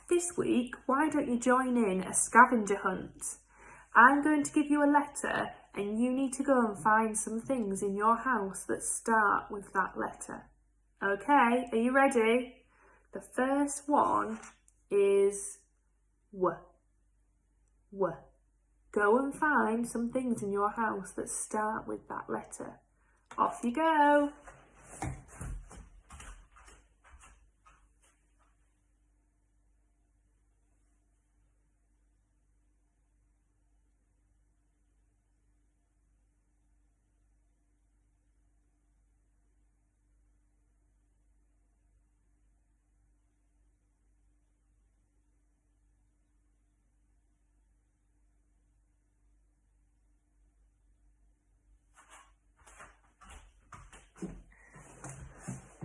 This week, why don't you join in a scavenger hunt? I'm going to give you a letter and you need to go and find some things in your house that start with that letter. Okay, are you ready? The first one is W. W. Go and find some things in your house that start with that letter. Off you go.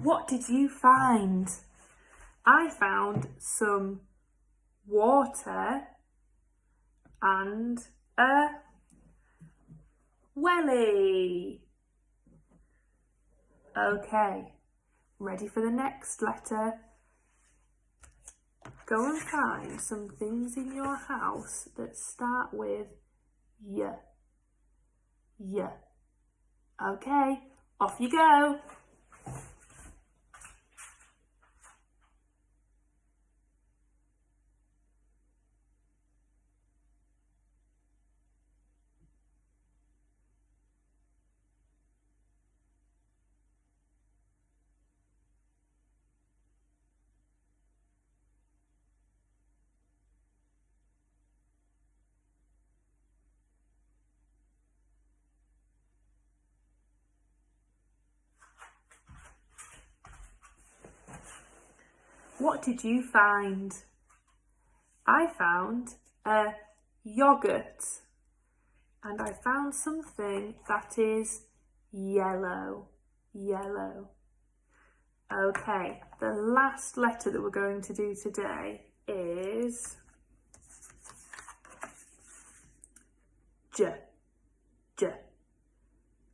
What did you find? I found some water and a welly. Okay, ready for the next letter? Go and find some things in your house that start with Y. Y. Okay, off you go. What did you find? I found a yogurt and I found something that is yellow. Yellow. Okay, the last letter that we're going to do today is J. J.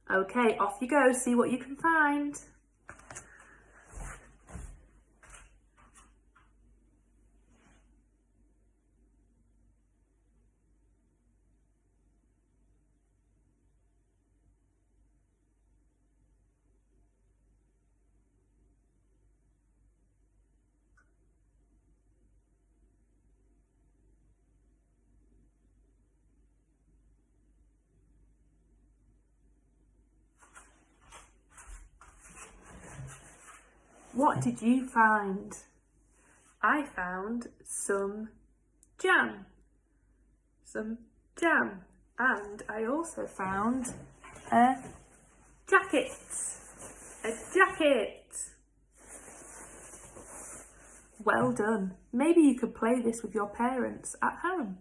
Okay, off you go, see what you can find. What did you find? I found some jam. Some jam. And I also found a jacket. A jacket. Well done. Maybe you could play this with your parents at home.